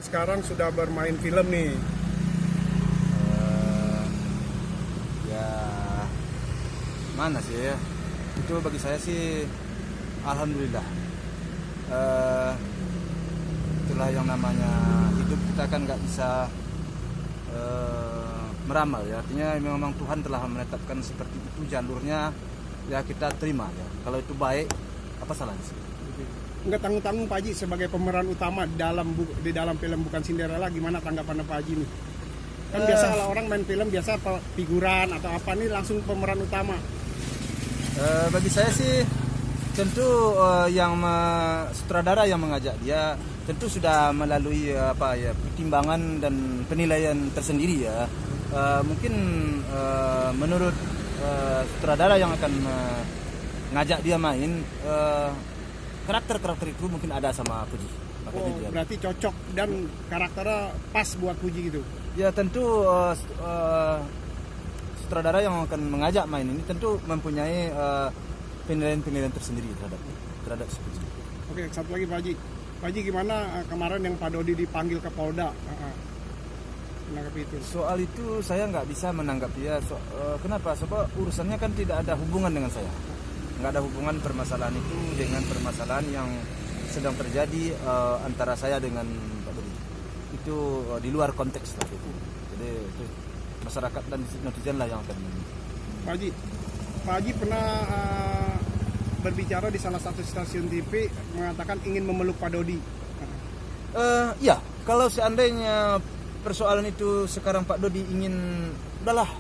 Sekarang sudah bermain film nih. Ya mana sih ya, itu bagi saya sih alhamdulillah. Itulah yang namanya hidup, kita kan nggak bisa meramal ya, artinya memang Tuhan telah menetapkan seperti itu jalurnya, ya kita terima ya. Kalau itu baik, apa salahnya sih? Nggak tanggung-tanggung Pak Haji sebagai pemeran utama di dalam film Bukan Cinderella, gimana tanggapan Pak Haji nih? Kan biasa kalau orang main film biasa figuran atau apa, nih langsung pemeran utama. Bagi saya sih tentu sutradara yang mengajak dia tentu sudah melalui pertimbangan dan penilaian tersendiri ya. Mungkin menurut sutradara yang akan ngajak dia main, karakter itu mungkin ada sama Puji. Berarti cocok dan karakternya pas buat Puji gitu. Ya tentu sutradara yang akan mengajak main ini tentu mempunyai penilaian tersendiri terhadap si Puji. Oke, satu lagi Pak Haji. Pak Haji, gimana kemarin yang Pak Dodi dipanggil ke Polda? Menanggapi itu. Soal itu saya nggak bisa menanggapi ya. Kenapa? Sebab urusannya kan tidak ada hubungan dengan saya. Nggak ada hubungan permasalahan itu dengan permasalahan yang sedang terjadi antara saya dengan Pak Dodi. Itu di luar konteks lah itu. Jadi itu masyarakat dan netizen lah yang akan. Pak Haji pernah berbicara di salah satu stasiun TV mengatakan ingin memeluk Pak Dodi. Ya, kalau seandainya persoalan itu sekarang Pak Dodi ingin, udahlah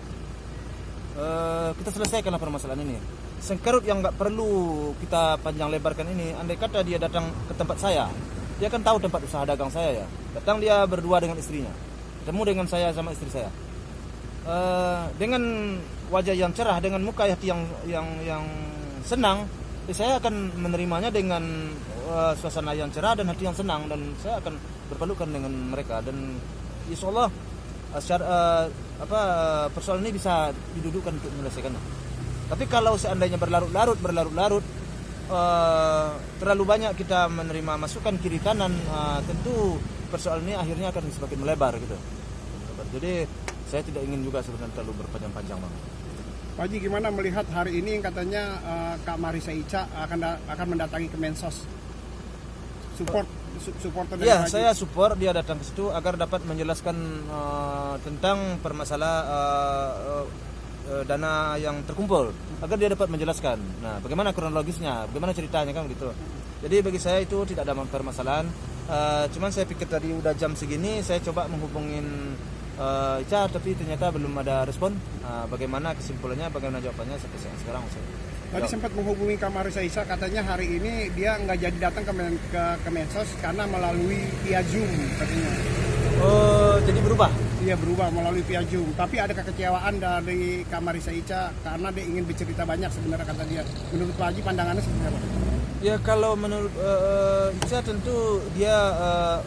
kita selesaikanlah permasalahan ini. Sengkarut yang nggak perlu kita panjang lebarkan ini. Andai kata dia datang ke tempat saya, dia kan tahu tempat usaha dagang saya ya. Datang dia berdua dengan istrinya, ketemu dengan saya sama istri saya, dengan wajah yang cerah, dengan muka hati yang senang. Saya akan menerimanya dengan suasana yang cerah dan hati yang senang, dan saya akan berpelukan dengan mereka, dan insya Allah persoalan ini bisa didudukkan untuk menyelesaikannya. Tapi kalau seandainya berlarut-larut, terlalu banyak kita menerima masukan kiri kanan, tentu persoalan ini akhirnya akan semakin melebar gitu. Jadi saya tidak ingin juga sebenarnya terlalu berpanjang-panjang banget. Pak Haji, gimana melihat hari ini yang katanya Kak Marissa Ica akan mendatangi Kemensos? Supporter dari Ya, Pak Haji. saya support dia datang ke situ agar dapat menjelaskan tentang permasalahan dana yang terkumpul, agar dia dapat menjelaskan. Nah, bagaimana kronologisnya, bagaimana ceritanya kan gitu. Jadi bagi saya itu tidak ada permasalahan. Cuman saya pikir tadi udah jam segini, saya coba menghubungin Ica, tapi ternyata belum ada respon. Bagaimana kesimpulannya, bagaimana jawabannya sampai sekarang. Tadi sempat menghubungi Kak Marissa Ica, katanya hari ini dia nggak jadi datang ke Kemensos karena melalui via Zoom katanya. Oh, jadi berubah? Iya, berubah melalui via Zoom. Tapi ada kekecewaan dari Kak Marissa Ica karena dia ingin bercerita banyak sebenarnya, kata dia. Menurut Pak Haji pandangannya seperti apa? Ya kalau menurut Ica tentu dia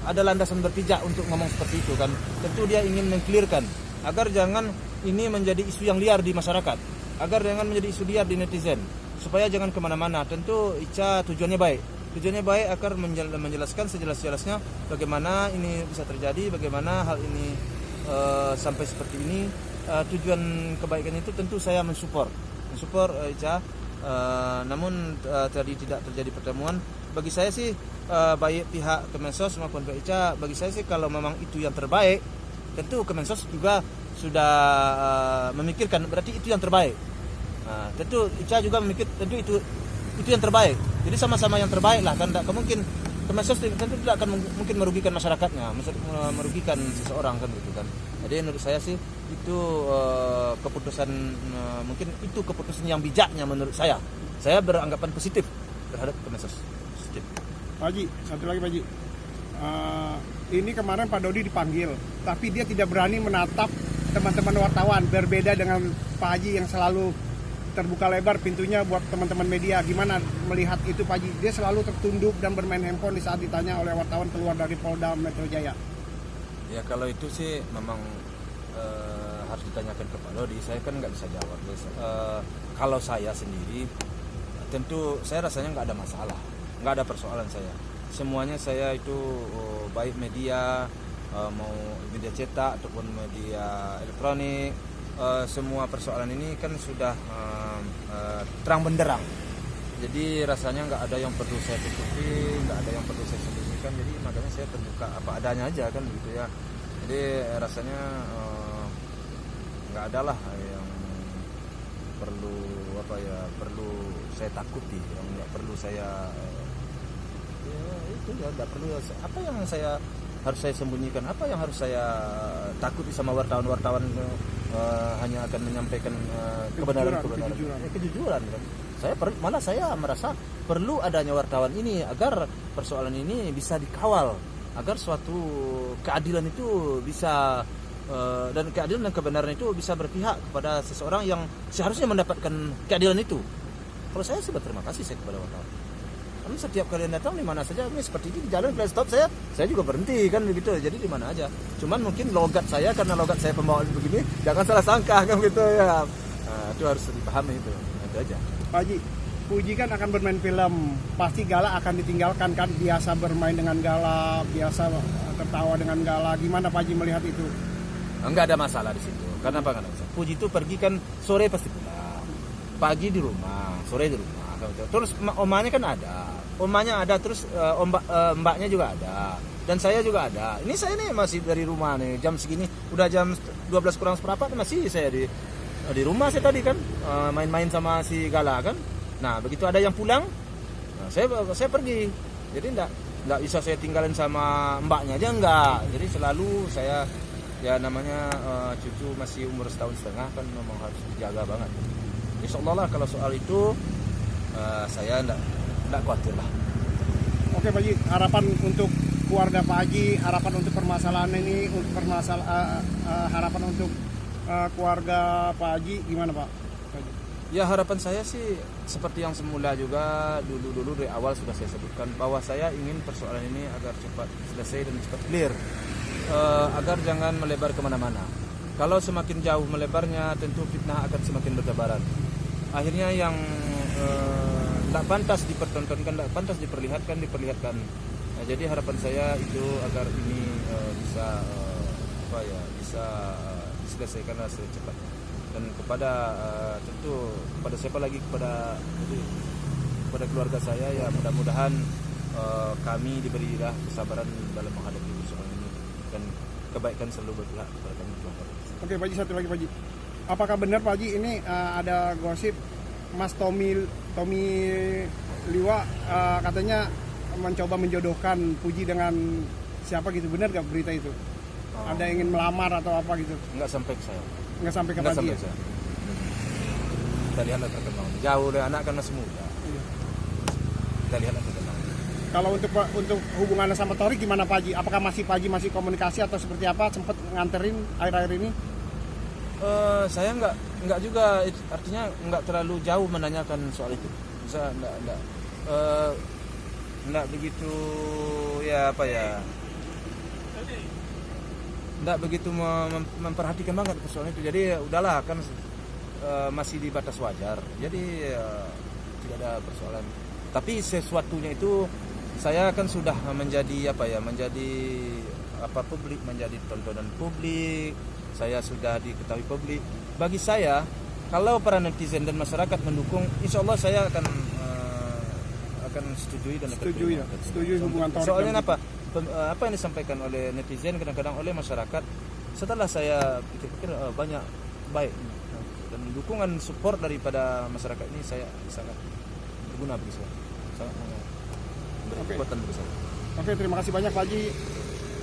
ada landasan berpijak untuk ngomong seperti itu kan. Tentu dia ingin mengklirkan agar jangan ini menjadi isu yang liar di masyarakat, agar jangan menjadi isu liar di netizen, supaya jangan kemana-mana. Tentu Ica tujuannya baik agar menjelaskan sejelas-jelasnya bagaimana ini bisa terjadi, bagaimana hal ini sampai seperti ini. Tujuan kebaikan itu tentu saya mensupport Ica. Namun tadi tidak terjadi pertemuan. Bagi saya sih baik pihak Kemensos maupun pihak Ica, bagi saya sih kalau memang itu yang terbaik, tentu Kemensos juga sudah memikirkan berarti itu yang terbaik. Tentu Ica juga memikir tentu itu yang terbaik. Jadi sama-sama yang terbaik lah kan. Tidak mungkin Kemensos tentu tidak akan mungkin merugikan masyarakatnya, merugikan seseorang kan gitu kan. Jadi menurut saya sih itu keputusan mungkin itu keputusan yang bijaknya menurut saya. Saya beranggapan positif terhadap Kemensos. Positif. Pak Haji, satu lagi Pak Haji. Ini kemarin Pak Dodi dipanggil, tapi dia tidak berani menatap teman-teman wartawan. Berbeda dengan Pak Haji yang selalu terbuka lebar pintunya buat teman-teman media. Gimana melihat itu Pak Haji? Dia selalu tertunduk dan bermain handphone di saat ditanya oleh wartawan keluar dari Polda Metro Jaya. Ya kalau itu sih memang harus ditanyakan ke Pak Dodi. Saya kan nggak bisa jawab. Kalau saya sendiri tentu saya rasanya nggak ada masalah, nggak ada persoalan saya. semuanya saya itu baik media mau media cetak ataupun media elektronik, semua persoalan ini kan sudah terang benderang. Jadi rasanya nggak ada yang perlu saya tutupi, nggak ada yang perlu saya sembunyikan. Jadi makanya saya terbuka apa adanya aja kan gitu ya. Jadi rasanya nggak ada lah yang perlu perlu saya takuti, yang nggak perlu saya itu ya nggak perlu apa yang harus saya sembunyikan, apa yang harus saya takuti sama wartawan hanya akan menyampaikan kebenaran kejujuran kan. Malah saya merasa perlu adanya wartawan ini agar persoalan ini bisa dikawal, agar suatu keadilan itu bisa dan keadilan dan kebenaran itu bisa berpihak kepada seseorang yang seharusnya mendapatkan keadilan itu. Kalau saya sudah terima kasih saya kepada wartawan. Karena setiap kalian datang di mana saja, ini seperti ini di jalan flash stop saya juga berhenti kan begitu. Jadi di mana aja. Cuman mungkin logat saya karena logat saya pembawaan begini, jangan salah sangka kan gitu ya. Nah, itu harus dipahami itu. Itu aja. Pak Haji, Puji kan akan bermain film, pasti Gala akan ditinggalkan kan, biasa bermain dengan Gala, biasa tertawa dengan Gala. Gimana Pak Haji melihat itu? Enggak ada masalah di situ. Karena apa enggak ada masalah? Puji itu pergi kan sore pasti pulang. Pagi di rumah, sore di rumah. Terus omanya kan ada, terus mbaknya juga ada, dan saya juga ada. Ini saya nih masih dari rumah nih, jam segini, udah jam 12 kurang seperempat masih saya di rumah saya tadi kan, main-main sama si Gala kan. Nah begitu ada yang pulang, nah, saya pergi. Jadi enggak bisa saya tinggalin sama mbaknya aja enggak. Jadi selalu saya ya namanya cucu masih umur 1,5 tahun kan memang harus dijaga banget. Insyaallah lah kalau soal itu saya enggak khawatir lah. Oke Pak Haji, harapan untuk keluarga Pak Haji, harapan untuk permasalahan ini, harapan untuk keluarga Pak Haji gimana Pak? Ya harapan saya sih seperti yang semula juga dulu dari awal sudah saya sebutkan bahwa saya ingin persoalan ini agar cepat selesai dan cepat clear, agar jangan melebar kemana-mana. Kalau semakin jauh melebarnya tentu fitnah akan semakin bertebaran. Akhirnya yang tidak pantas dipertontonkan, tidak pantas diperlihatkan. Nah, jadi harapan saya itu agar ini bisa diselesaikan secepatnya. Dan kepada tentu kepada siapa lagi kepada keluarga saya ya mudah-mudahan kami diberilah kesabaran dalam menghadapi persoalan ini dan kebaikan selalu berpihak kepada kami. Oke Pak Haji, satu lagi Pak Haji. Apakah benar Pak Haji ini ada gosip Mas Tommy Liwa katanya mencoba menjodohkan Puji dengan siapa gitu, benar gak berita itu? Ada ingin melamar atau apa gitu? Enggak sampai ke saya. Enggak sampai ke Pak Haji ya? Kita lihatlah perkembangan. Jauh dari anak kan masih muda. Iya. Kita lihatlah perkembangan. Kalau untuk hubungannya sama Tori gimana Pak Haji? Apakah Pak Haji masih komunikasi atau seperti apa? Sempat nganterin akhir-akhir ini? Saya enggak juga, artinya enggak terlalu jauh menanyakan soal itu. Saya enggak begitu enggak begitu memperhatikan banget persoalan itu. Jadi udahlah kan masih di batas wajar. Jadi tidak ada persoalan. Tapi sesuatunya itu saya kan sudah menjadi publik, menjadi tontonan publik. Saya sudah diketahui publik. Bagi saya, kalau para netizen dan masyarakat mendukung, insya Allah saya akan setujui dan setuju hubungan Tori. Soalnya apa yang disampaikan oleh netizen, kadang-kadang oleh masyarakat, setelah saya pikir-pikir banyak baik dan dukungan support daripada masyarakat ini saya sangat berguna bagi saya, sangat berkekuatan bagi saya. Oke, terima kasih banyak Pak Haji.